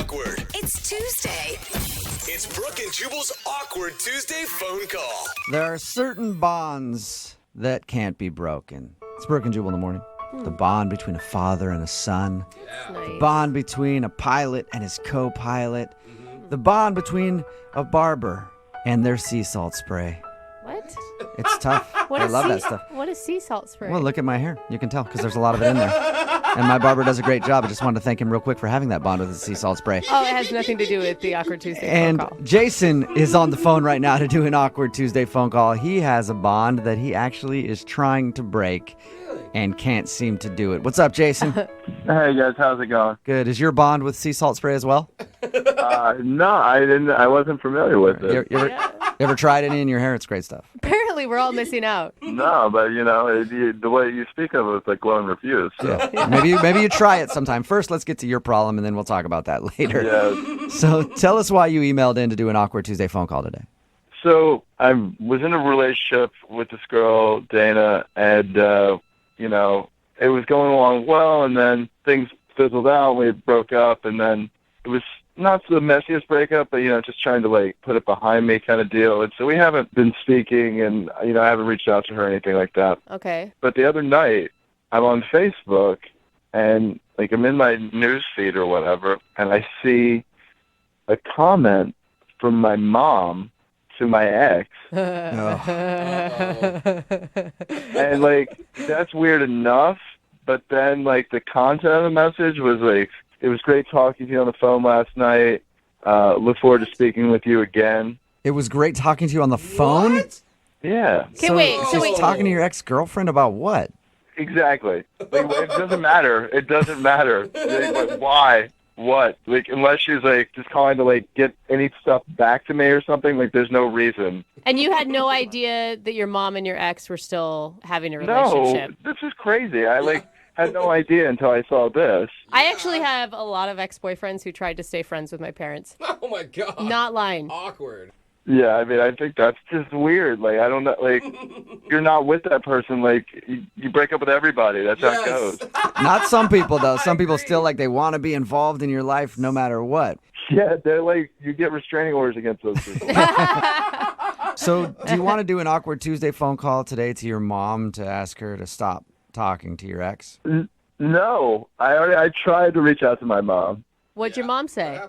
awkward. It's Tuesday. It's Brooke and Jubal's Awkward Tuesday phone call. There are certain bonds that can't be broken. It's Brooke and Jubal in the morning. The bond between a father and a son. The bond between a pilot and his co-pilot. The bond between a barber and their sea salt spray. What? It's tough. I love that stuff. What is sea salt spray? Well, look at my hair. You can tell because there's a lot of it in there. And my barber does a great job. I just wanted to thank him real quick for having that bond with the sea salt spray. Oh, it has nothing to do with the Awkward Tuesday And phone call. Jason is on the phone right now to do an Awkward Tuesday phone call. He has a bond that he actually is trying to break and can't seem to do it. What's up, Jason? Hey guys, how's it going? Good. Is your bond with sea salt spray as well? No, I didn't. I wasn't familiar with it. You ever tried any in your hair? It's great stuff. Apparently, we're all missing out. No, but the way you speak of it, it's like glow and refuse. So. Yeah. Maybe you try it sometime. First, let's get to your problem, and then we'll talk about that later. Yeah. So tell us why you emailed in to do an Awkward Tuesday phone call today. So I was in a relationship with this girl, Dana, and it was going along well, and then things fizzled out. We broke up, and then it was not the messiest breakup, but just trying to put it behind me kind of deal. And so we haven't been speaking, and I haven't reached out to her or anything like that. Okay. But the other night, I'm on Facebook, and I'm in my news feed or whatever, and I see a comment from my mom to my ex. And that's weird enough, but then the content of the message was it was great talking to you on the phone last night. Look forward to speaking with you again. It was great talking to you on the phone? What? Yeah. Okay, wait. She's talking to your ex-girlfriend about what? Exactly. It doesn't matter. It doesn't matter. Why? What? Unless she's just calling to get any stuff back to me or something, there's no reason. And you had no idea that your mom and your ex were still having a relationship? No, this is crazy. I had no idea until I saw this. I actually have a lot of ex-boyfriends who tried to stay friends with my parents. Oh my God. Not lying. Awkward. Yeah, I think that's just weird. I don't know, you're not with that person. You break up with everybody. That's how it goes. Not some people, though. Some people still, they want to be involved in your life no matter what. Yeah, they're you get restraining orders against those people. So do you want to do an Awkward Tuesday phone call today to your mom to ask her to stop talking to your ex? No, I tried to reach out to my mom. What'd your mom say?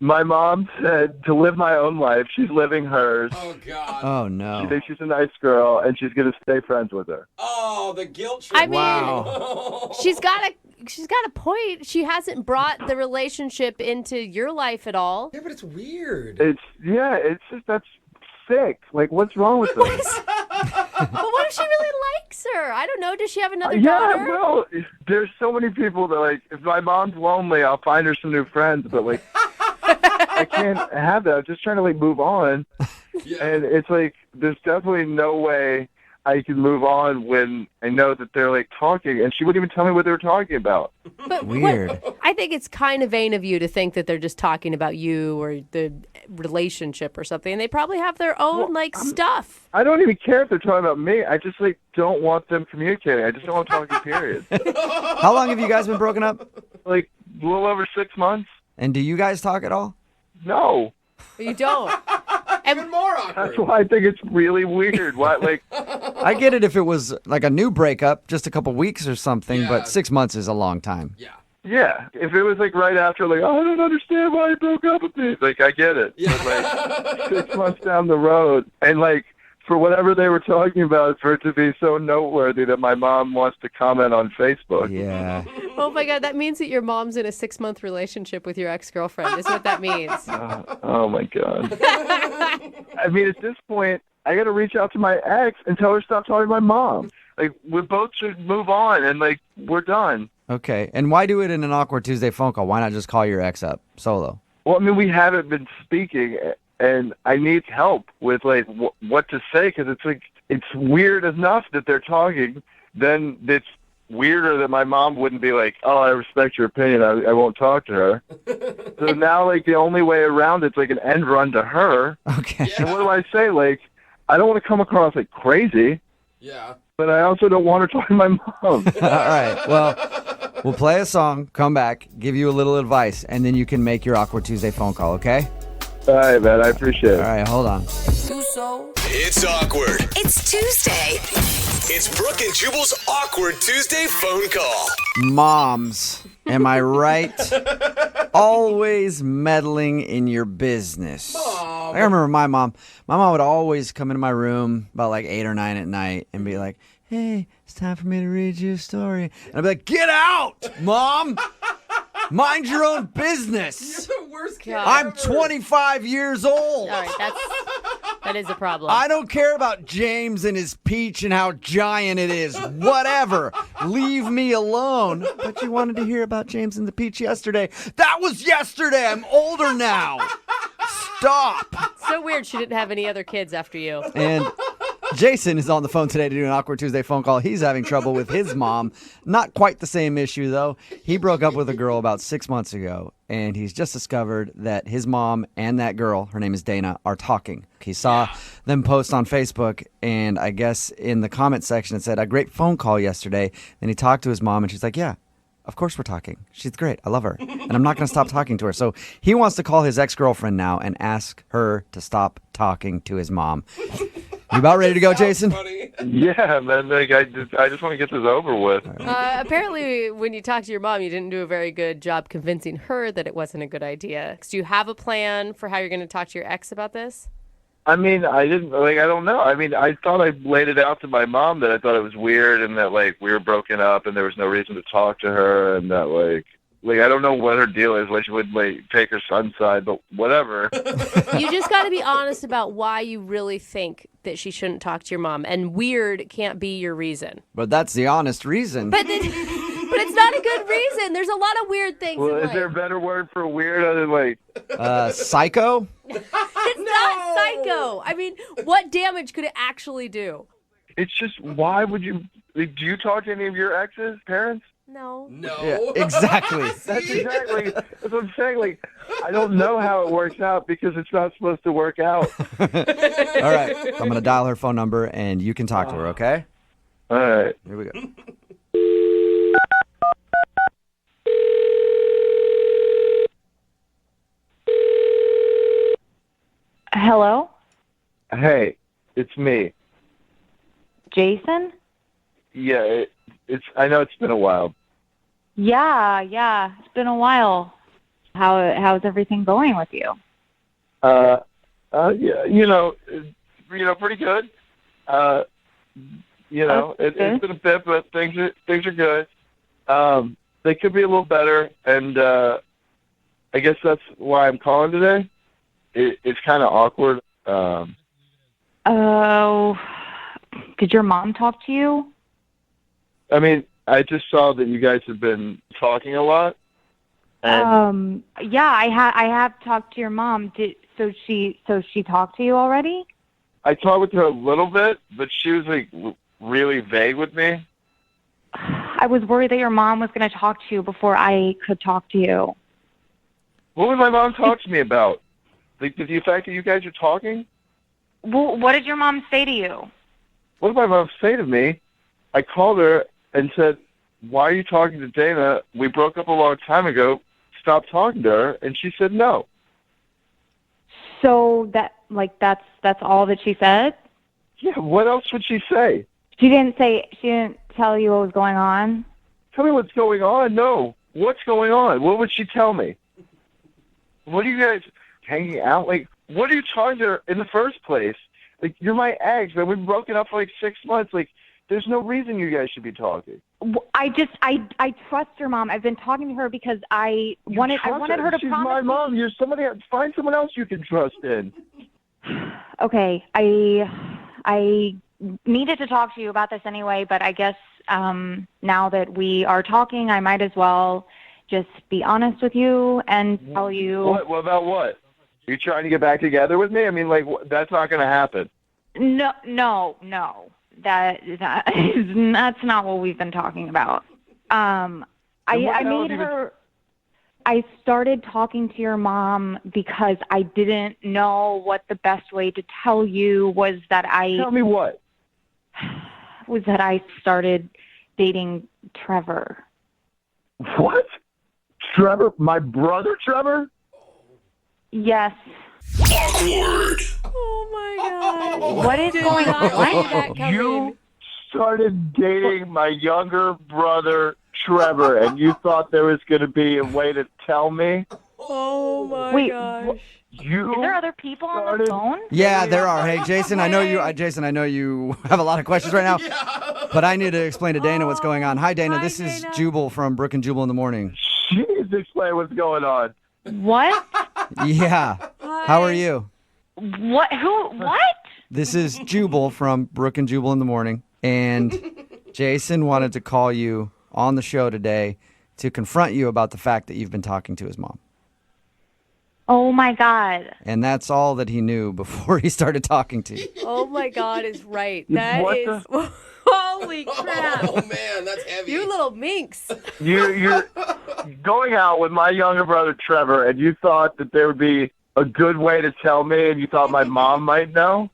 My mom said to live my own life. She's living hers. Oh, God. Oh, no. She thinks she's a nice girl, and she's going to stay friends with her. Oh, the guilt trip. I mean, Wow. she's got a point. She hasn't brought the relationship into your life at all. Yeah, but it's weird. It's just that's sick. What's wrong with this? But what if she really likes her? I don't know. Does she have another daughter? Yeah, well, there's so many people that if my mom's lonely, I'll find her some new friends, but I can't have that. I'm just trying to move on. Yeah. And it's there's definitely no way I can move on when I know that they're talking, and she wouldn't even tell me what they were talking about. But Weird. I think it's kind of vain of you to think that they're just talking about you or the relationship or something. And they probably have their own stuff. I don't even care if they're talking about me. I just don't want them communicating. I just don't want talking, period. How long have you guys been broken up? A little over 6 months. And do you guys talk at all? No. You don't. Even more awkward. That's why I think it's really weird. Why, I get it if it was a new breakup, just a couple weeks or something, Yeah. but 6 months is a long time. Yeah. yeah. If it was right after, I don't understand why you broke up with me. I get it. Yeah. But 6 months down the road, and for whatever they were talking about, for it to be so noteworthy that my mom wants to comment on Facebook. Yeah. Oh my God, that means that your mom's in a 6-month relationship with your ex-girlfriend, is what that means. Oh my God. I mean, at this point, I got to reach out to my ex and tell her to stop talking to my mom. We both should move on, and we're done. Okay. And why do it in an Awkward Tuesday phone call? Why not just call your ex up solo? Well, I mean, we haven't been speaking, and I need help with what to say, because it's weird enough that they're talking. Then it's weirder that my mom wouldn't be oh, I respect your opinion. I won't talk to her. So now the only way around it's an end run to her. Okay. And what do I say? I don't want to come across crazy. Yeah. But I also don't want her talking to my mom. All right. Well, We'll play a song, come back, give you a little advice, and then you can make your Awkward Tuesday phone call, okay? All right, man. I appreciate it. All right, hold on. It's awkward. It's Tuesday. It's Brooke and Jubal's Awkward Tuesday phone call. Moms, am I right? Always meddling in your business. I remember my mom. My mom would always come into my room about like 8 or 9 at night and be like, "Hey, it's time for me to read you a story." And I'd be like, "Get out, Mom! Mind your own business. You're the worst kid I'm ever. 25 years old. All right, that is a problem. I don't care about James and his peach and how giant it is. Whatever. Leave me alone." But you wanted to hear about James and the peach yesterday. That was yesterday. I'm older now. Stop. So weird she didn't have any other kids after you. And Jason is on the phone today to do an Awkward Tuesday phone call. He's having trouble with his mom. Not quite the same issue, though. He broke up with a girl about 6 months ago, and he's just discovered that his mom and that girl, her name is Dana, are talking. He saw them post on Facebook, and I guess in the comment section it said, "A great phone call yesterday." Then he talked to his mom, and she's like, "Yeah, of course we're talking. She's great. I love her. And I'm not going to stop talking to her." So he wants to call his ex-girlfriend now and ask her to stop talking to his mom. You about ready to go, Jason? Funny. Yeah, man. Like, I just want to get this over with. Apparently, when you talked to your mom, you didn't do a very good job convincing her that it wasn't a good idea. Do you have a plan for how you're going to talk to your ex about this? I mean, I don't know. I mean, I thought I laid it out to my mom that I thought it was weird and that, like, we were broken up and there was no reason to talk to her and that, like, I don't know what her deal is, why she would, like, take her son's side, but whatever. You just got to be honest about why you really think that she shouldn't talk to your mom, and weird can't be your reason. But that's the honest reason. But it's not a good reason. There's a lot of weird things Well, in is life. there a better word for weird other than, like, Psycho? It's not psycho. I mean, what damage could it actually do? it's just, why would you, like, do you talk to any of your ex's parents? No. No. Yeah, exactly. That's exactly, that's what I'm saying. Like, I don't know how it works out because it's not supposed to work out. All right. I'm going to dial her phone number, and you can talk to her, okay? All right. Here we go. Hello, Hey, it's me. Jason? Yeah, it's. I know it's been a while. Yeah, it's been a while. How's everything going with you? Yeah, pretty good. It's been a bit, but things are good. They could be a little better, and I guess that's why I'm calling today. It's kind of awkward. Oh, did your mom talk to you? I mean, I just saw that you guys have been talking a lot. And Yeah, I have talked to your mom. So she talked to you already? I talked with her a little bit, but she was like really vague with me. I was worried that your mom was going to talk to you before I could talk to you. What would my mom talk to me about? Like the fact that you guys are talking? Well, what did your mom say to you? What did my mom say to me? I called her and said, "Why are you talking to Dana? We broke up a long time ago. Stop talking to her." And she said no. So that's all that she said? Yeah, what else would she say? She didn't tell you what was going on? Tell me what's going on. No. What's going on? What would she tell me? What are you guys hanging out? Like, what are you talking to her in the first place? Like, you're my ex, man. We've been broken up for like 6 months. Like, there's no reason you guys should be talking. I trust your mom. I've been talking to her because I wanted her to She's promise my me- mom. You're somebody. Find someone else you can trust in. Okay, I needed to talk to you about this anyway, but I guess now that we are talking, I might as well just be honest with you and tell you. What about what? Are you trying to get back together with me? I mean, like, that's not going to happen. No. That's not what we've been talking about. I started talking to your mom because I didn't know what the best way to tell you was that Tell me what? I started dating Trevor. What? Trevor? My brother Trevor? Yes. Awkward. Oh my god. What is going Not see on? that coming. You started dating my younger brother Trevor, and you thought there was going to be a way to tell me? Oh my Wait, gosh. You Is there other people on the phone? Yeah, there are. Hey, Jason, I know you have a lot of questions right now, but I need to explain to Dana what's going on. Hi, Dana. Hi, This is Dana. Jubal from Brooke and Jubal in the Morning. She needs to explain what's going on. What? Yeah. How are you? What? Who? What? This is Jubal from Brooke and Jubal in the Morning, and Jason wanted to call you on the show today to confront you about the fact that you've been talking to his mom. Oh my God. And that's all that he knew before he started talking to you. Oh my god is right. That What is holy crap. Oh man, that's heavy. You little minx. You're going out with my younger brother Trevor, and you thought that there would be a good way to tell me, and you thought my mom might know?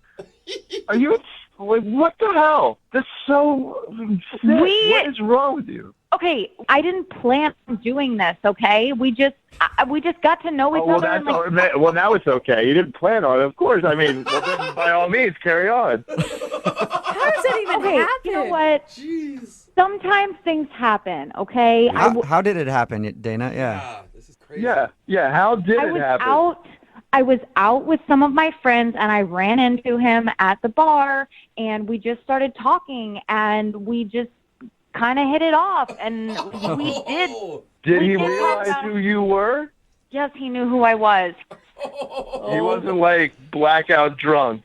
Are you like, what the hell? That's so sick. What is wrong with you? Okay, I didn't plan on doing this. Okay, we just got to know each Oh, well, other. that's And, like, well, now it's okay. You didn't plan on it, of course. I mean, well, then by all means, carry on. How does that even okay, happen? you know what? Jeez. Sometimes things happen. Okay, How did it happen, Dana? Yeah. Ah, this is crazy. Yeah. How did I it was happen? out. I was out with some of my friends, and I ran into him at the bar, and we just started talking, and we just kind of hit it off, and we did. Oh. Did we he did talk realize about- who you were? Yes, he knew who I was. He wasn't like blackout drunk.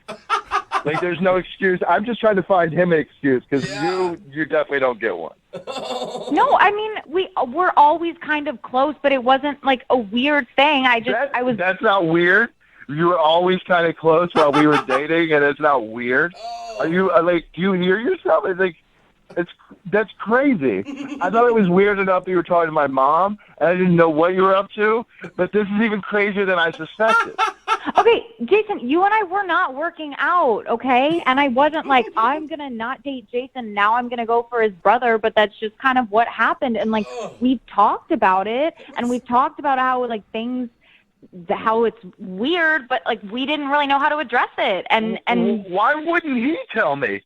Like, there's no excuse. I'm just trying to find him an excuse because Yeah. you definitely don't get one. No, I mean we're always kind of close, but it wasn't like a weird thing. That's not weird. You were always kind of close while we were dating, and it's not weird. Are you like? Do you hear yourself? It's like, that's crazy. I thought it was weird enough that you were talking to my mom, and I didn't know what you were up to. But this is even crazier than I suspected. Okay, Jason, you and I were not working out, okay? And I wasn't like, I'm going to not date Jason. Now I'm going to go for his brother. But that's just kind of what happened. And, like, we've talked about it. And we've talked about how, like, how it's weird. But, like, we didn't really know how to address it. And Why wouldn't he tell me?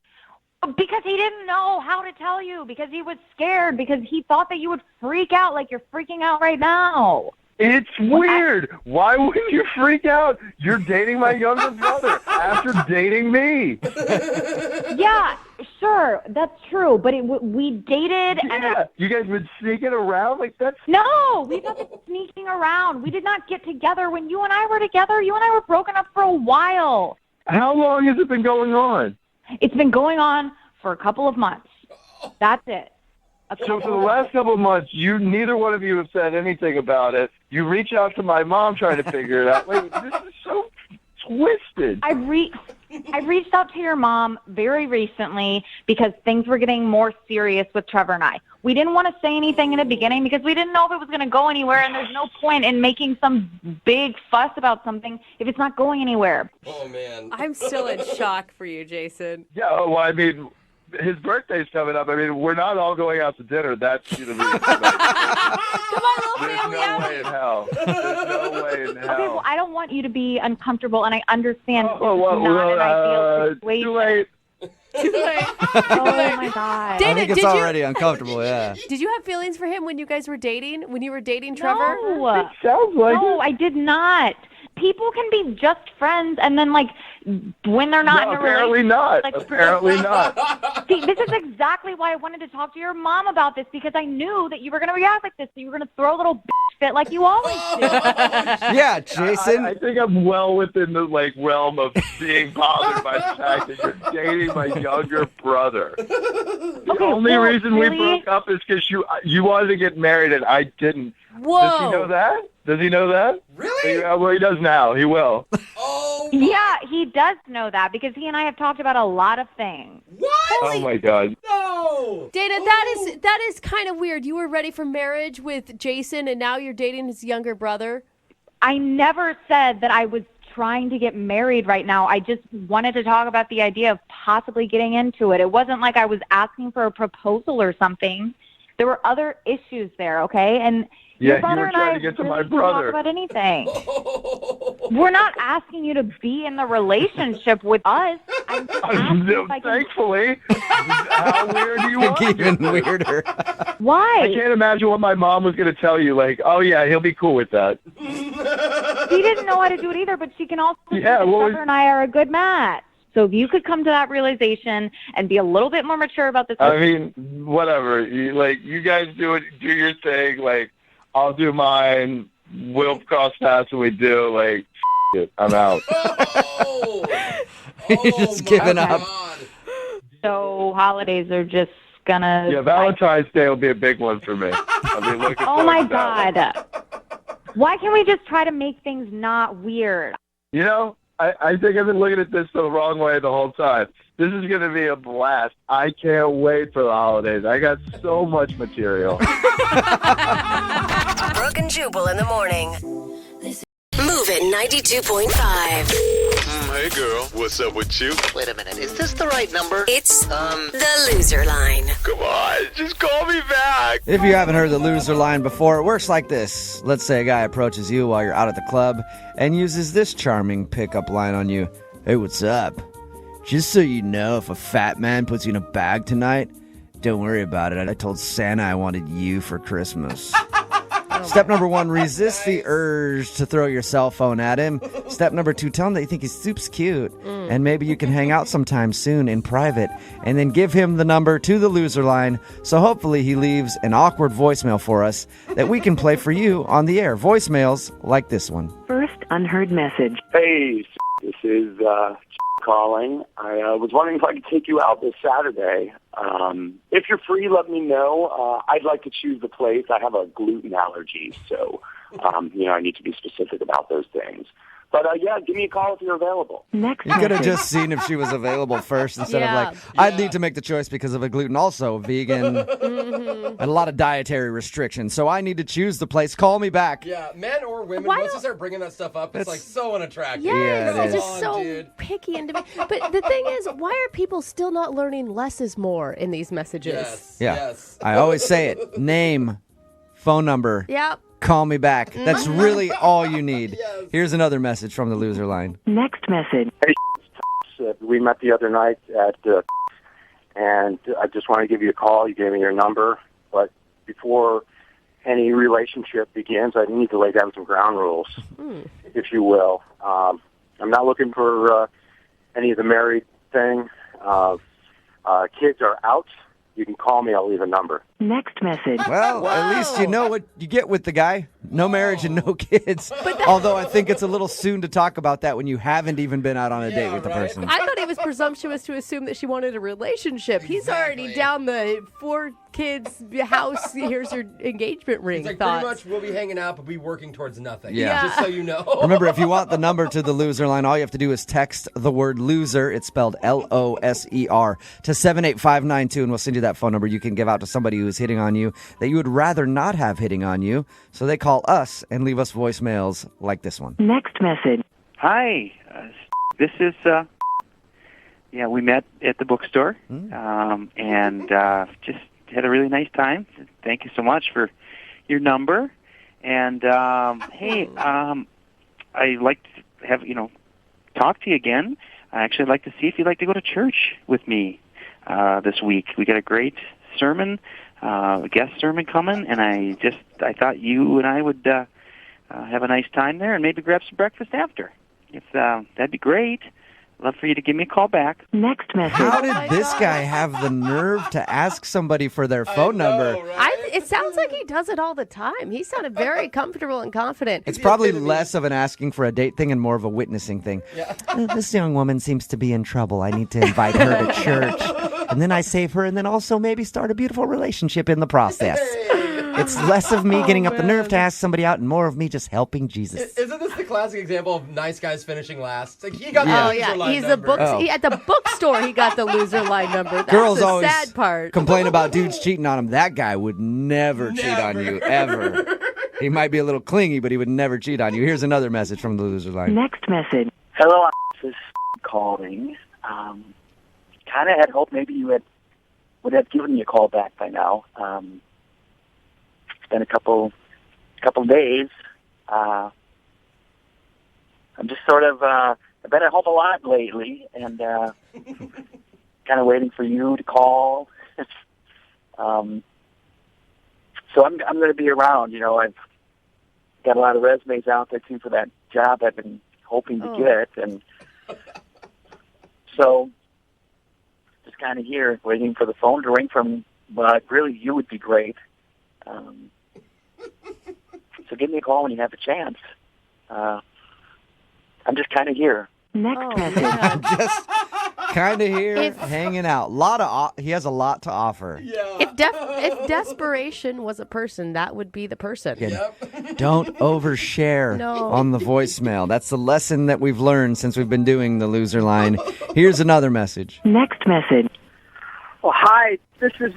because he didn't know how to tell you. Because he was scared. Because he thought that you would freak out like you're freaking out right now. It's weird. Why wouldn't you freak out? You're dating my younger brother after dating me. Yeah, sure, that's true. But we dated, and Yeah, you guys been sneaking around like that's. no, we've not been sneaking around. We did not get together when you and I were together. You and I were broken up for a while. How long has it been going on? It's been going on for a couple of months. That's it. So for the last couple of months, neither one of you have said anything about it. You reach out to my mom trying to figure it out. Wait, this is so twisted. I reached out to your mom very recently because things were getting more serious with Trevor and I. We didn't want to say anything in the beginning because we didn't know if it was going to go anywhere, and there's no point in making some big fuss about something if it's not going anywhere. Oh man. I'm still in shock for you, Jason. Yeah, well, I mean, his birthday's coming up. I mean, we're not all going out to dinner. That's the reason. Come on, little There's family no out. way in hell. There's no way in hell. Okay, well, I don't want you to be uncomfortable, and I understand this well, is not an ideal situation. too late. Too late. Oh, my God. I Dana, think it's did you- already uncomfortable, yeah. Did you have feelings for him when you guys were dating? When you were dating Trevor? No. Sounds like No, it. I did not. People can be just friends, and then, like, when they're not No, in a apparently relationship. not. like- Apparently not. See, this is exactly why I wanted to talk to your mom about this, because I knew that you were going to react like this. So you were going to throw a little bitch fit like you always do. Yeah, Jason. I think I'm well within the realm of being bothered by the fact that you're dating my younger brother. The only well, reason we really? broke up is because you wanted to get married and I didn't. Whoa. Does he know that? Does he know that? Really? Well, he does now. He will. Oh. Yeah, he does know that because he and I have talked about a lot of things. What? Oh my God. No. Dana, that is kind of weird. You were ready for marriage with Jason, and now you're dating his younger brother. I never said that I was trying to get married right now. I just wanted to talk about the idea of possibly getting into it. It wasn't like I was asking for a proposal or something. There were other issues there, okay? And Yeah, your brother you were and trying I to get to really my didn't brother. talk about anything. We're not asking you to be in the relationship with us. I'm just asking if I can... Thankfully. How weird do you want to Even get this? weirder. Why? I can't imagine what my mom was going to tell you. Like, oh, yeah, he'll be cool with that. She didn't know how to do it either, but she can also see Yeah, that well, brother and I are a good match. So if you could come to that realization and be a little bit more mature about this. I mean, whatever. You guys do your thing. Like, I'll do mine. We'll cross paths when we do. Like, it, I'm out. He's just giving up. God. So holidays are just gonna... Yeah, Valentine's Day will be a big one for me. I'll be looking Oh forward my to that one. God. Why can't we just try to make things not weird? You know, I think I've been looking at this the wrong way the whole time. This is going to be a blast. I can't wait for the holidays. I got so much material. Brooke and Jubal in the morning. Move it 92.5. Hey, girl. What's up with you? Wait a minute, is this the right number? It's the loser line. Come on, just call me back. If you haven't heard the loser line before, it works like this. Let's say a guy approaches you while you're out at the club and uses this charming pickup line on you. Hey, what's up? Just so you know, if a fat man puts you in a bag tonight, don't worry about it. I told Santa I wanted you for Christmas. Step number 1, resist the urge to throw your cell phone at him. Step number 2, tell him that you think he's super cute. And maybe you can hang out sometime soon in private. And then give him the number to the loser line. So hopefully he leaves an awkward voicemail for us that we can play for you on the air. Voicemails like this one. First unheard message. Hey, this is calling. I was wondering if I could take you out this Saturday. If you're free, let me know. I'd like to choose the place. I have a gluten allergy, so I need to be specific about those things. But yeah, give me a call if you're available. Next You could have message. just seen if she was available first instead of Yeah. like, I'd need to make the choice because of a gluten, also vegan, and a lot of dietary restrictions. So I need to choose the place. Call me back. Yeah, men or women, Why once you don't- start bringing that stuff up, it's like so unattractive. Yes, Yeah, it it's is. just so Dude. picky and But the thing is, why are people still not learning less is more in these messages? Yes. Yeah. Yes. I always say it. Name, phone number, Yep. call me back. That's really all you need. Here's another message from the loser line. Next message. We met the other night at and I just want to give you a call. You gave me your number, but before any relationship begins, I need to lay down some ground rules, if you will. I'm not looking for any of the married thing. Kids are out. You can call me. I'll leave a number. Next message. Well, at least you know what you get with the guy. No marriage and no kids. Although I think it's a little soon to talk about that when you haven't even been out on a date with the person. I thought he was presumptuous to assume that she wanted a relationship. He's already down the 4 kids house. Here's your engagement ring. It's like thoughts. pretty much we'll be hanging out, but be working towards nothing. Yeah. Just so you know. Remember, if you want the number to the loser line, all you have to do is text the word loser. It's spelled LOSER to 78592, and we'll send you that phone number you can give out to somebody who is hitting on you that you would rather not have hitting on you. So they call us and leave us voicemails like this one. Next message. Hi, this is, we met at the bookstore, and just had a really nice time. Thank you so much for your number. And, hey, I'd like to have, talk to you again. I'd like to see if you'd like to go to church with me this week. We got a great sermon, guest sermon coming, and I thought you and I would have a nice time there and maybe grab some breakfast after. If that'd be great. Love for you to give me a call back. Next message. How did this guy have the nerve to ask somebody for their phone number? It sounds like he does it all the time. He sounded very comfortable and confident. It's probably less of an asking for a date thing and more of a witnessing thing. This young woman seems to be in trouble. I need to invite her to church. And then I save her and then also maybe start a beautiful relationship in the process. It's less of me getting up the nerve to ask somebody out and more of me just helping Jesus. Isn't this the classic example of nice guys finishing last? It's like he got Oh, the yeah. loser line He's number. at the bookstore, he got the loser line number. That's Girls the always sad part. complain about dudes cheating on him. That guy would never cheat on you, ever. He might be a little clingy, but he would never cheat on you. Here's another message from the loser line. Next message. Hello, this is calling. Kind of had hoped maybe you would have given me a call back by now. within a couple days. I'm just sort of I've been at home a lot lately, and kind of waiting for you to call. So I'm going to be around. You know, I've got a lot of resumes out there too for that job I've been hoping to get, and so just kind of here waiting for the phone to ring from. Well, really, you would be great. So give me a call when you have a chance. I'm just kind of here. Next message. Just kind of here, hanging out. He has a lot to offer. Yeah. If desperation was a person, that would be the person. Don't overshare on the voicemail. That's the lesson that we've learned since we've been doing the loser line. Here's another message. Next message. Well, hi, this is...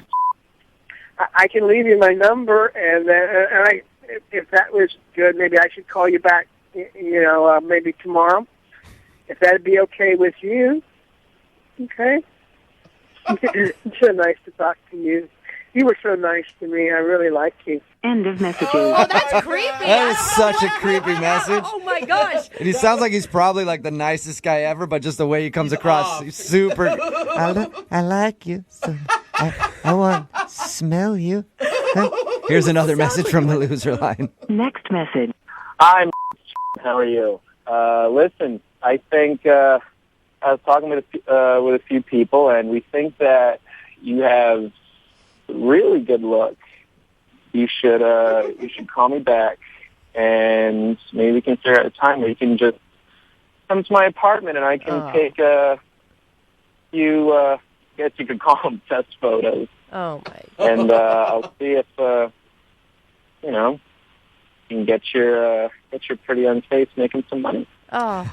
I can leave you my number, and if that was good, maybe I should call you back, maybe tomorrow, if that'd be okay with you. Okay? It's so nice to talk to you. You were so nice to me. I really like you. End of messaging. Oh, that's creepy. That is such a creepy message. Oh, my gosh. And he sounds like he's probably like the nicest guy ever, but just the way he comes across, he's super. I like you. So I want to smell you. Here's another message from the loser line. Next message. I'm. How are you? Listen, I think I was talking with a few people, and we think that you have really good luck. You should call me back, and maybe we can figure out a time where you can just come to my apartment, and I can take you. Guess you could call them test photos. Oh my! And I'll see if you can get your pretty on face making some money. Oh.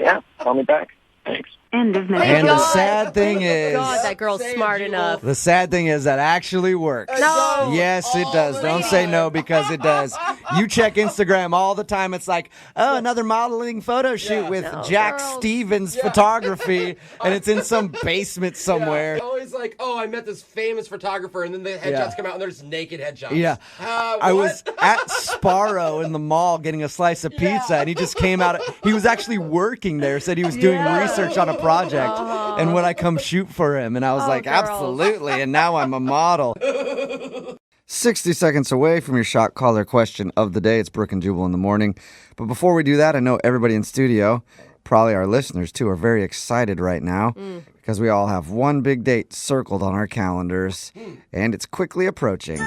Yeah, call me back. Thanks. End of message. And the sad thing is... God, that girl's smart enough. The sad thing is that actually works. No. Yes, it does. Don't say no because it does. You check Instagram all the time. It's like, oh, another modeling photo shoot with Jack Stevens photography, and it's in some basement somewhere. Always like, oh, I met this famous photographer, and then the headshots come out, and there's naked headshots. Yeah. I was at Sparrow in the mall getting a slice of pizza, and he just came out. He was actually working there, said he was doing research on a project, and would I come shoot for him? And I was like, absolutely, and now I'm a model. 60 seconds away from your shot caller question of the day. It's Brooke and Jubal in the morning. But before we do that, I know everybody in studio, probably our listeners too, are very excited right now because we all have one big date circled on our calendars, and it's quickly approaching.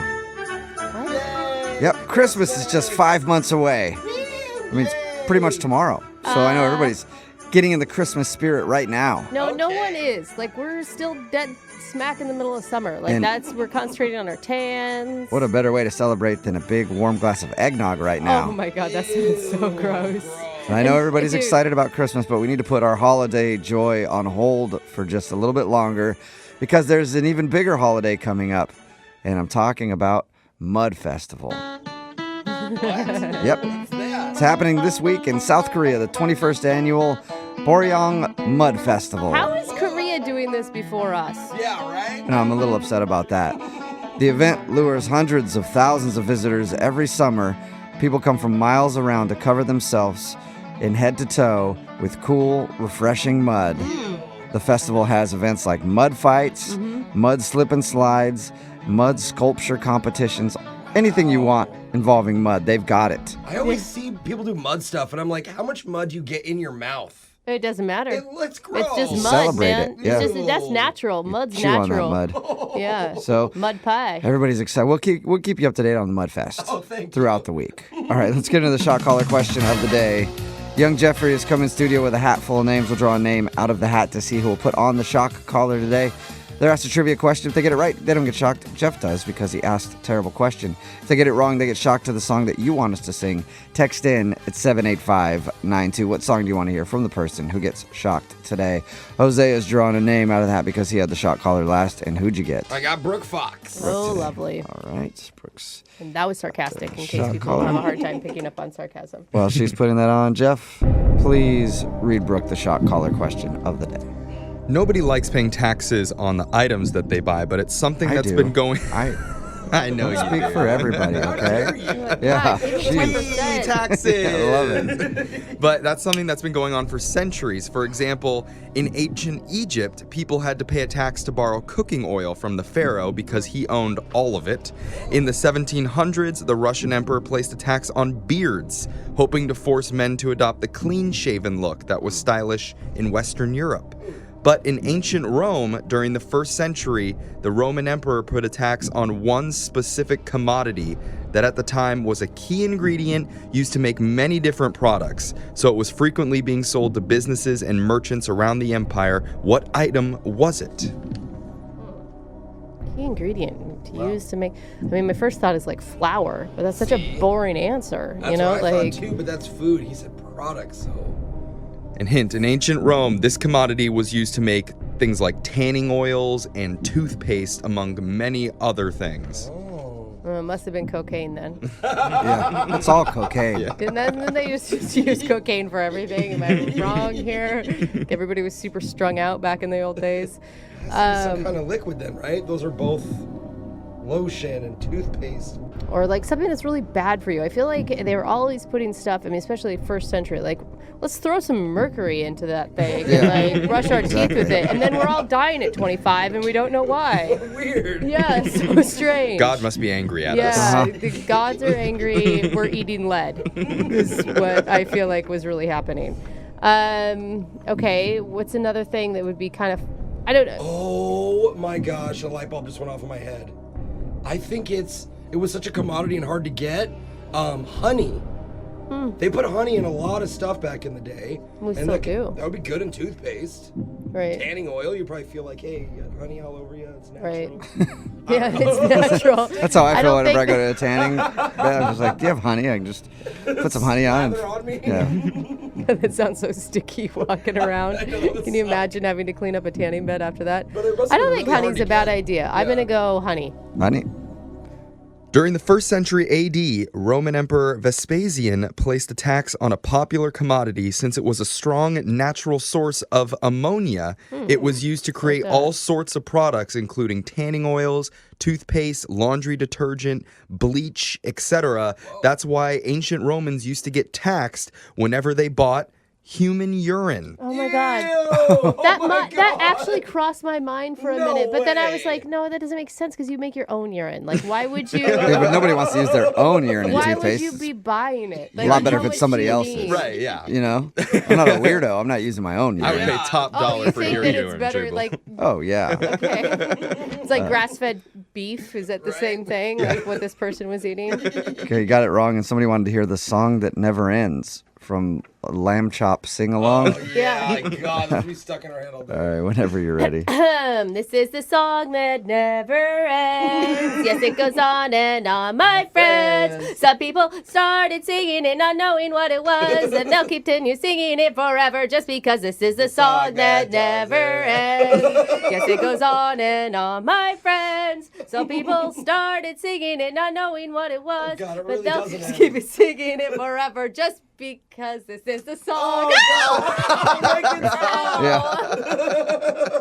Yep, Christmas is just 5 months away. I mean, it's pretty much tomorrow. So I know everybody's getting in the Christmas spirit right now. No, no one is. Like, we're still dead smack in the middle of summer. Like, we're concentrating on our tans. What a better way to celebrate than a big warm glass of eggnog right now. Oh my God, that sounds so gross. And I know everybody's excited about Christmas, but we need to put our holiday joy on hold for just a little bit longer because there's an even bigger holiday coming up. And I'm talking about Mud Festival. Yep. It's happening this week in South Korea, the 21st annual Boryong Mud Festival. How is Korea doing this before us? Yeah, right? No, I'm a little upset about that. The event lures hundreds of thousands of visitors every summer. People come from miles around to cover themselves in head to toe with cool, refreshing mud. The festival has events like mud fights, mud slip and slides, mud sculpture competitions, anything you want involving mud, they've got it. I always see people do mud stuff, and I'm like, how much mud do you get in your mouth? It doesn't matter. It looks gross. It's just mud, Celebrate man. it, yeah. It's just, that's natural. Mud's Chew natural. on that mud. Yeah. So mud pie. everybody's excited. We'll keep you up to date on the Mud Fest Thank throughout the week. All right, let's get into the shot caller question of the day. Young Jeffrey has come in studio with a hat full of names. We'll draw a name out of the hat to see who will put on the shock collar today. They're asked a trivia question. If they get it right, they don't get shocked. Jeff does because he asked a terrible question. If they get it wrong, they get shocked to the song that you want us to sing. Text in at 78592. What song do you want to hear from the person who gets shocked today? Jose is drawing a name out of the hat because he had the shot caller last. And who'd you get? I got Brooke Fox. Oh, lovely. All right, Brooks. And that was sarcastic in case Shot people caller. have a hard time picking up on sarcasm. Well, she's putting that on. Jeff, please read Brooke the shot caller question of the day. Nobody likes paying taxes on the items that they buy, but it's something that's been going... I know you Speak do. for everybody, okay? Yeah. Jeez, taxes. I love it. But that's something that's been going on for centuries. For example, in ancient Egypt, people had to pay a tax to borrow cooking oil from the pharaoh because he owned all of it. In the 1700s, the Russian emperor placed a tax on beards, hoping to force men to adopt the clean-shaven look that was stylish in Western Europe. But in ancient Rome, during the 1st century, the Roman emperor put a tax on one specific commodity that at the time was a key ingredient used to make many different products, so it was frequently being sold to businesses and merchants around the empire. What item was it? Key ingredient to use to make. I mean, my first thought is like flour, but that's such a boring answer. That's you know, what I like thought too, but that's food. He said products, so. And hint, in ancient Rome, this commodity was used to make things like tanning oils and toothpaste, among many other things. it must have been cocaine then. Yeah, it's all cocaine. Yeah. Didn't they used to use cocaine for everything? Am I wrong here? Everybody was super strung out back in the old days. Some kind of liquid then, right? Those are both lotion and toothpaste. Or like something that's really bad for you. I feel like they were always putting stuff, I mean, especially 1st century, like, let's throw some mercury into that thing and like brush our teeth with it. And then we're all dying at 25 and we don't know why. Weird. Yeah, it's so strange. God must be angry at us. Yeah, the gods are angry. We're eating lead is what I feel like was really happening. Okay, what's another thing that would be kind of, I don't know. Oh my gosh, a light bulb just went off in my head. I think it was such a commodity and hard to get. Honey. They put honey in a lot of stuff back in the day. We still do. That would be good in toothpaste. Right. Tanning oil, you probably feel like, hey, you got honey all over you. It's natural. Right. Yeah, it's natural. That's how I feel don't whenever I think- go to a tanning. I'm just like, do you have honey? I can just put some honey on. Lather on me? Yeah. That sounds so sticky walking around. Can you imagine having to clean up a tanning bed after that? I don't think honey's a bad idea. I'm going to go honey. Honey. During the 1st century AD, Roman Emperor Vespasian placed a tax on a popular commodity since it was a strong natural source of ammonia. It was used to create all sorts of products, including tanning oils, toothpaste, laundry detergent, bleach, etc. That's why ancient Romans used to get taxed whenever they bought human urine. Oh my God. That actually crossed my mind for a minute. But then I was like, no, that doesn't make sense because you make your own urine. Like, why would you? Yeah, but nobody wants to use their own urine in Why toothpaste. would you be buying it? A lot better if it's somebody else's. Right, yeah. You know? I'm not a weirdo. I'm not using my own urine. I would pay top dollar you for think your that urine. it's better, Jubal. like, Oh, yeah. okay. It's like grass-fed beef. Is that the same thing? Like what this person was eating? Okay, you got it wrong, and somebody wanted to hear the song that never ends from Lamb Chop Sing Along. Oh, yeah, my God, that's be stuck in our head all day. All right, whenever you're ready. This is the song that never ends. Yes, it goes on and on, my friends. Some people started singing it not knowing what it was, and they'll continue singing it forever just because this is the song that never ends. Yes, it goes on and on, my friends. Some people started singing it not knowing what it was, God, it but really they'll doesn't just end. keep singing it forever just because this is the song. Yeah.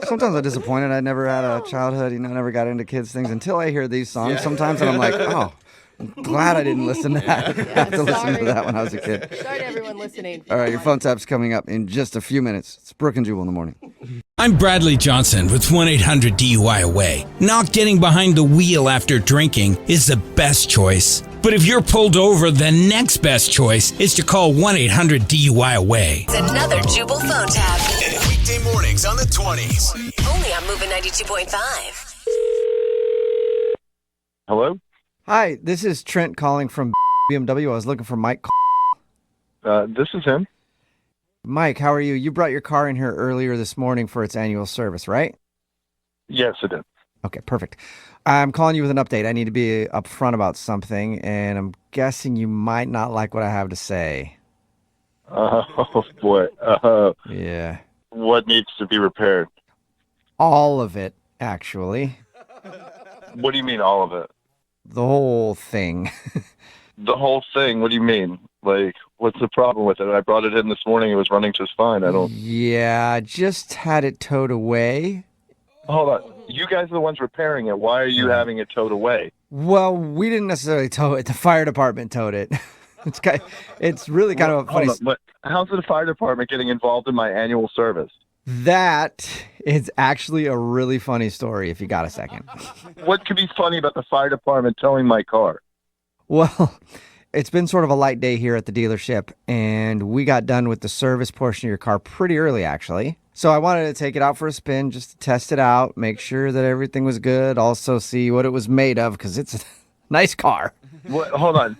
Sometimes I'm disappointed I never had a childhood, never got into kids' things until I hear these songs sometimes, and I'm like, oh, I'm glad I didn't listen to that. I have to listen to that when I was a kid. Sorry to everyone listening. All right, your phone tap's coming up in just a few minutes. It's Brooke and Jubal in the morning. I'm Bradley Johnson with 1-800-DUI-AWAY. Not getting behind the wheel after drinking is the best choice. But if you're pulled over, the next best choice is to call 1-800-DUI-AWAY. It's another Jubal phone tab. Weekday mornings on the 20s. Only on Moving 92.5. Hello? Hi, this is Trent calling from BMW. I was looking for Mike. This is him. Mike, how are you? You brought your car in here earlier this morning for its annual service, right? Yes, it is. Okay, perfect. I'm calling you with an update. I need to be upfront about something, and I'm guessing you might not like what I have to say. Oh, boy. Yeah. What needs to be repaired? All of it, actually. What do you mean, all of it? The whole thing. The whole thing? What do you mean? Like, what's the problem with it? I brought it in this morning. It was running just fine. I don't... Yeah, I just had it towed away. Hold on. You guys are the ones repairing it. Why are you having it towed away? Well, we didn't necessarily tow it. The fire department towed it. It's really kind of a funny. Hold on, but how's the fire department getting involved in my annual service? That is actually a really funny story if you got a second. What could be funny about the fire department towing my car? Well, it's been sort of a light day here at the dealership, and we got done with the service portion of your car pretty early, actually. So I wanted to take it out for a spin just to test it out, make sure that everything was good, also see what it was made of, because it's a nice car. What? Hold on.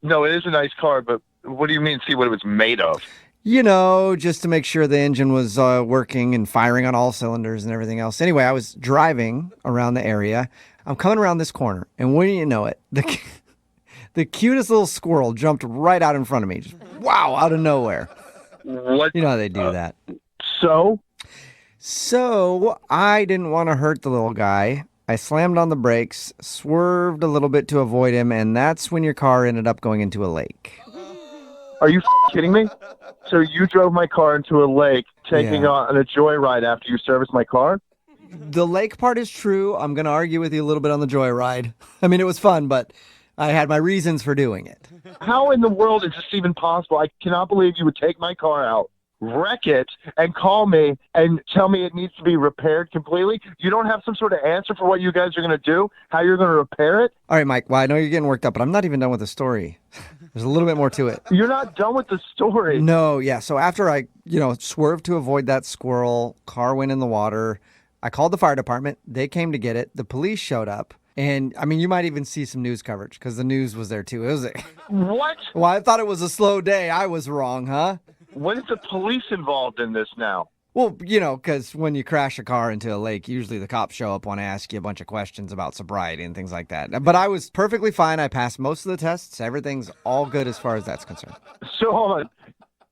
No, it is a nice car, but what do you mean see what it was made of? You know, just to make sure the engine was working and firing on all cylinders and everything else. Anyway, I was driving around the area. I'm coming around this corner, and wouldn't you know it, the cutest little squirrel jumped right out in front of me. Just, wow, out of nowhere. What? You know how they do that. So I didn't want to hurt the little guy. I slammed on the brakes, swerved a little bit to avoid him, and that's when your car ended up going into a lake. Are you kidding me? So you drove my car into a lake, taking on a joyride after you serviced my car? The lake part is true. I'm going to argue with you a little bit on the joyride. I mean, it was fun, but I had my reasons for doing it. How in the world is this even possible? I cannot believe you would take my car out, wreck it, and call me and tell me it needs to be repaired completely. You don't have some sort of answer for what you guys are going to do, how you're going to repair it? All right, Mike, well, I know you're getting worked up, but I'm not even done with the story. There's a little bit more to it. You're not done with the story. No, yeah. So after I, swerved to avoid that squirrel, car went in the water. I called the fire department. They came to get it. The police showed up. And, I mean, you might even see some news coverage because the news was there, too. It was What? Well, I thought it was a slow day. I was wrong, huh? When is the police involved in this now? Well, because when you crash a car into a lake, usually the cops show up, want to ask you a bunch of questions about sobriety and things like that. But I was perfectly fine. I passed most of the tests. Everything's all good as far as that's concerned. So, hold on.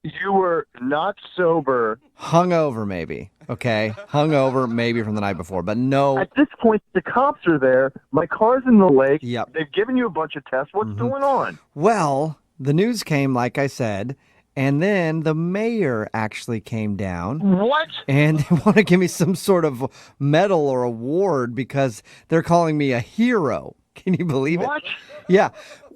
You were not sober. Hungover, maybe. Okay? Hungover, maybe from the night before, but no. At this point, the cops are there. My car's in the lake. Yep. They've given you a bunch of tests. What's going on? Well, the news came, like I said, and then the mayor actually came down. What? And they want to give me some sort of medal or award because they're calling me a hero. Can you believe it? What? Yeah.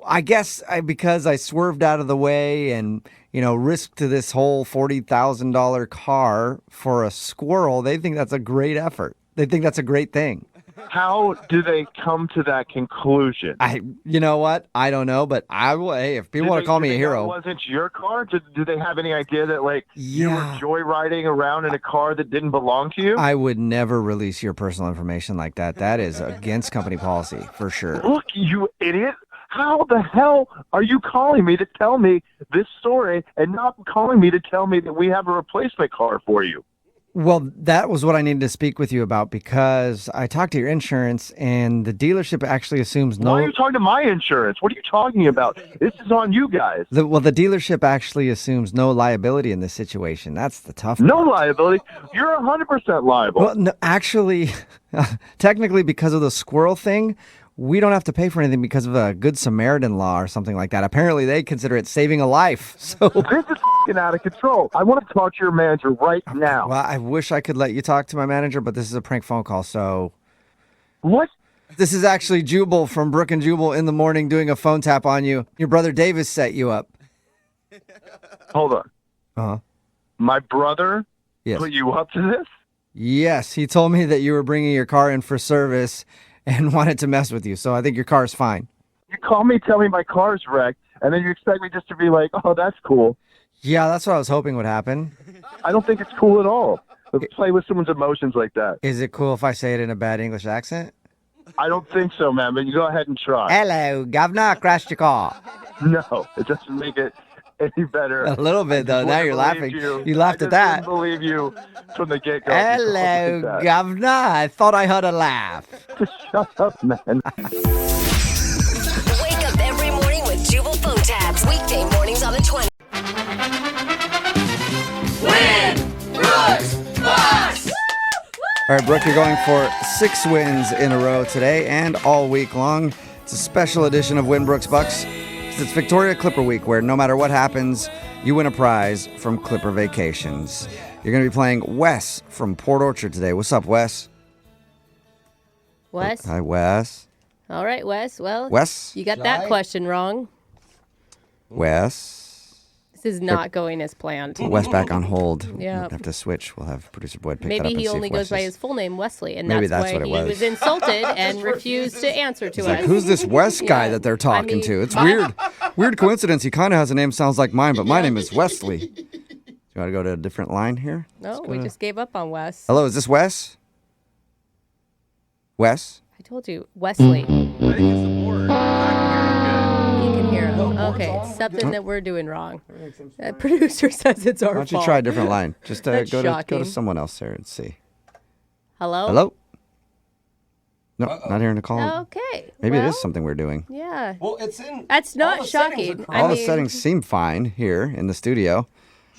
I guess because I swerved out of the way and, risked this whole $40,000 car for a squirrel, they think that's a great effort. They think that's a great thing. How do they come to that conclusion? You know what? I don't know, but I will. Hey, if people want to call me a hero. That wasn't your car? Do they have any idea that, you were joyriding around in a car that didn't belong to you? I would never release your personal information like that. That is against company policy, for sure. Look, you idiot. How the hell are you calling me to tell me this story and not calling me to tell me that we have a replacement car for you? Well, that was what I needed to speak with you about because I talked to your insurance and the dealership actually assumes no... Why are you talking to my insurance? What are you talking about? This is on you guys. The dealership actually assumes no liability in this situation. That's the tough No part. liability? You're 100% liable. Well, no, actually, technically because of the squirrel thing, we don't have to pay for anything because of a Good Samaritan law or something like that. Apparently, they consider it saving a life. So this is f***ing out of control. I want to talk to your manager right now. Well, I wish I could let you talk to my manager, but this is a prank phone call, so... What? This is actually Jubal from Brooke and Jubal in the morning doing a phone tap on you. Your brother Davis set you up. Hold on. Uh-huh. My brother Yes. put you up to this? Yes, he told me that you were bringing your car in for service and wanted to mess with you, so I think your car's fine. You call me, tell me my car's wrecked, and then you expect me just to be like, oh, that's cool. Yeah, that's what I was hoping would happen. I don't think it's cool at all. Play with someone's emotions like that. Is it cool if I say it in a bad English accent? I don't think so, man, but you go ahead and try. Hello, governor, crashed your car. No, it doesn't make it any better. A little bit, though. Now you're laughing. You laughed at that. I didn't believe you from the get-go. Hello, governor. I thought I heard a laugh. Shut up, man. Wake up every morning with Jubal phone tabs. Weekday mornings on the 20. Win! Brooks! Box! All right, Brooke, you're going for 6 wins in a row today and all week long. It's a special edition of Win Brooks Bucks. It's Victoria Clipper Week, where no matter what happens, you win a prize from Clipper Vacations. You're going to be playing Wes from Port Orchard today. What's up, Wes? Wes? Hi, Wes. All right, Wes. Well, Wes? you got that question wrong. Wes. This is not going as planned. Wes back on hold. Yeah. We'll have to switch. We'll have producer Boyd pick that up Maybe and he see if only Wes goes by is- his full name, Wesley, and Maybe that's that's why what it he was. was insulted and refused to answer to He's us. like, who's this Wes guy that they're talking to? It's weird. Weird coincidence. He kind of has a name sounds like mine, but my name is Wesley. Do you want to go to a different line here? No, we just gave up on Wes. Hello, is this Wes? Wes? I told you, Wesley. I think it's the board. You can hear him. Okay, something that we're doing wrong. Producer says it's our Why don't fault. you try a different line? Just That's go shocking. to someone else there and see. Hello? Hello? No, not hearing the call. Okay. Maybe it well, is something we're doing. Yeah. Well, it's in. That's all not the settings shocking. are All the settings seem fine here in the studio.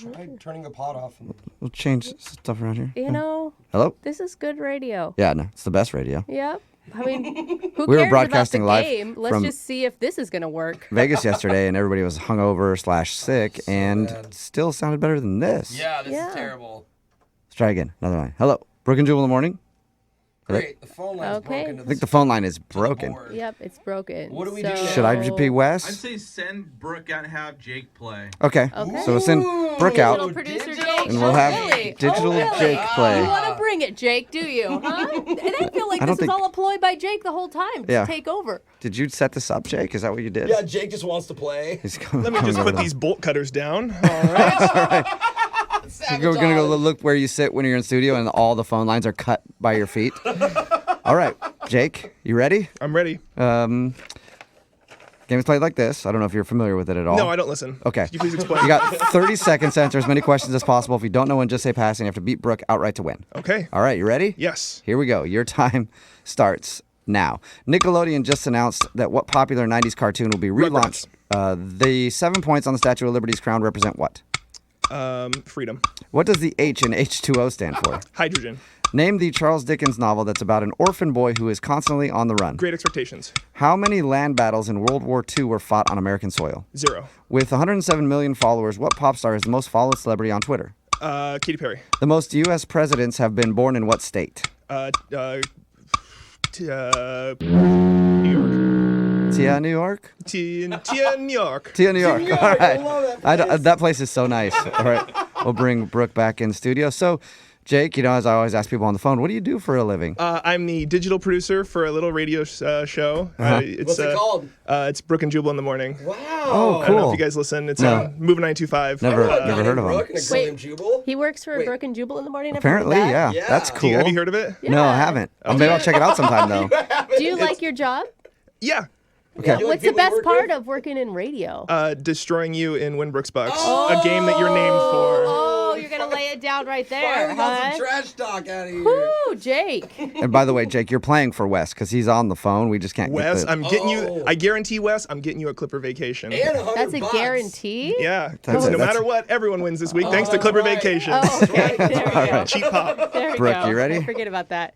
Try turning the pot off. We'll change stuff around here. You know, Hello? this is good radio. Yeah, no, it's the best radio. Yep. I mean, who We were cares broadcasting about the live game? Let's from just see if this is going to work. Vegas yesterday, and everybody was hungover/sick, and still sounded better than this. Yeah, this is terrible. Let's try again. Another line. Hello, Brooke and Jewel in the morning. Hello? Great. The phone line's broken. I think the phone line is broken. Yep, it's broken. What do we so... do now? Should I be Wes? I'd say send Brooke out and have Jake play. Okay. So we'll send Brooke out, Digital producer Jake. and we'll have Really? digital really? Jake play. You want to bring it, Jake, do you? Huh? And I feel like I don't this is think- all a ploy by Jake the whole time to Yeah. take over. Did you set this up, Jake? Is that what you did? Yeah, Jake just wants to play. He's coming, Let me just coming put over. these bolt cutters down. You're going to go look where you sit when you're in studio, and all the phone lines are cut by your feet. All right, Jake, you ready? I'm ready. Game is played like this. I don't know if you're familiar with it at all. No, I don't listen. Okay. Could you please explain? You got 30 seconds to answer as many questions as possible. If you don't know one, just say pass, and you have to beat Brooke outright to win. Okay. All right, you ready? Yes. Here we go. Your time starts now. Nickelodeon just announced that what popular 90s cartoon will be relaunched. The 7 points on the Statue of Liberty's crown represent what? Freedom. What does the H in H2O stand for? Hydrogen. Name the Charles Dickens novel that's about an orphan boy who is constantly on the run. Great Expectations. How many land battles in World War II were fought on American soil? 0. With 107 million followers, what pop star is the most followed celebrity on Twitter? Katy Perry. The most U.S. presidents have been born in what state? New York. Tia, New York? Tia, New York. Tia, New York. All right. I love That place is so nice. All right. We'll bring Brooke back in studio. So, Jake, you know, as I always ask people on the phone, what do you do for a living? I'm the digital producer for a little radio show. Uh-huh. What's it called? It's Brooke and Jubal in the morning. Wow. Oh, I don't know cool. if you guys listen. It's No. on Move 925. Never heard of him. Brooke and a girl named Jubal? He works for Wait. Brooke and Jubal in the morning. Never heard of Apparently, that? yeah. That's cool. Have you heard of it? No, I haven't. Maybe I'll check it out sometime, though. Do you like your job? Yeah. Okay. You like What's the people you best work part with? of working in radio? Destroying You in Winbrooks Bucks. A game that you're named for. Oh, you're going to lay it down right there, Finally got huh? some trash talk out of here. Woo, Jake. And by the way, Jake, you're playing for Wes because he's on the phone. We just can't Wes, get the... I'm getting you. I guarantee, Wes, I'm getting you a Clipper vacation. And $100 That's a bucks. guarantee? Yeah. That's it. No matter what, everyone wins this week thanks to Clipper right. Vacation. Oh, okay. There we go. Cheap pop. There we Brooke, go. you ready? Forget about that.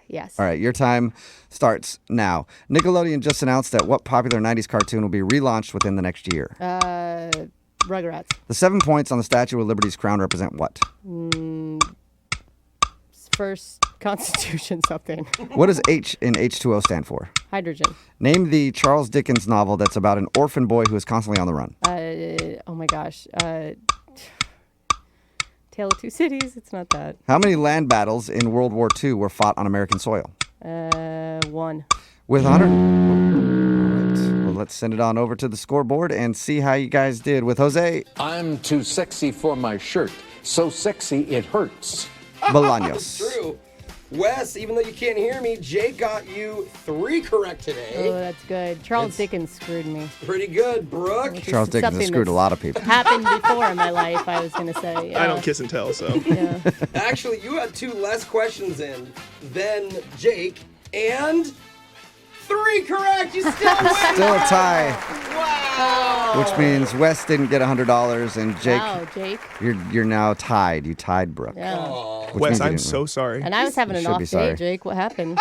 Yes. All right, your time starts now. Nickelodeon just announced that what popular 90s cartoon will be relaunched within the next year? Rugrats. The 7 points on the Statue of Liberty's crown represent what? First Constitution something. What does H in H2O stand for? Hydrogen. Name the Charles Dickens novel that's about an orphan boy who is constantly on the run. Oh my gosh. Tale of Two Cities. It's not that. How many land battles in World War II were fought on American soil? 1. With 100... All right. Well, let's send it on over to the scoreboard and see how you guys did with Jose I'm too sexy for my shirt. So sexy it hurts. Bolaños. True. Wes, even though you can't hear me, Jake got you 3 correct Oh, today. that's good. Charles Dickens screwed me. Pretty good, Brooke. Charles Dickens has something screwed a that's lot of people. Happened before in my life, I was going to say. I don't kiss and tell, so. Yeah. Actually, you had 2 less questions in than Jake, and 3 correct. You still win. Still a tie, Wow. which means Wes didn't get $100 and Jake, Wow, Jake. you're now tied. You tied Brooke. Yeah. Which means Wes, you I'm didn't so win. sorry. And I was having You an should off be day, sorry. Jake. What happened?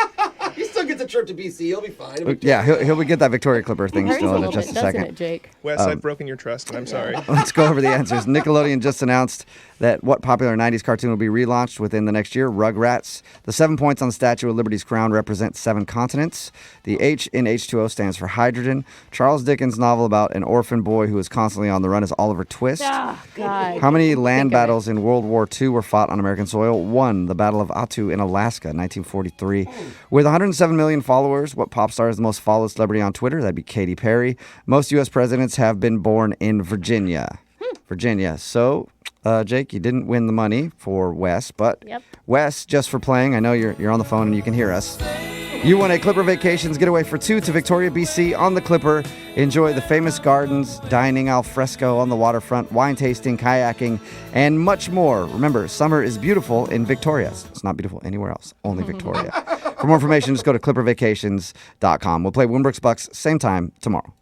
You still still gets a trip to BC. He'll be fine. Yeah, he'll get that Victoria Clipper thing Hurts still a in little just bit, a doesn't second. it, Jake? Wes, I've broken your trust, and I'm sorry. Let's go over the answers. Nickelodeon just announced that what popular 90s cartoon will be relaunched within the next year? Rugrats. The 7 points on the Statue of Liberty's crown represent 7 continents. The H in H2O stands for hydrogen. Charles Dickens' novel about an orphan boy who is constantly on the run is Oliver Twist. Oh, God. How many land battles in World War II were fought on American soil? 1. The Battle of Attu in Alaska, 1943. With 107 million followers, what pop star is the most followed celebrity on Twitter? That'd be Katy Perry. Most U.S. presidents have been born in Virginia. Virginia. So, Jake, you didn't win the money for Wes, but Wes, just for playing, I know you're on the phone and you can hear us. You won a Clipper Vacations getaway for 2 to Victoria, BC on the Clipper. Enjoy the famous gardens, dining al fresco on the waterfront, wine tasting, kayaking, and much more. Remember, summer is beautiful in Victoria. It's not beautiful anywhere else, only Victoria. For more information, just go to clippervacations.com. We'll play Winbrooks Bucks same time tomorrow.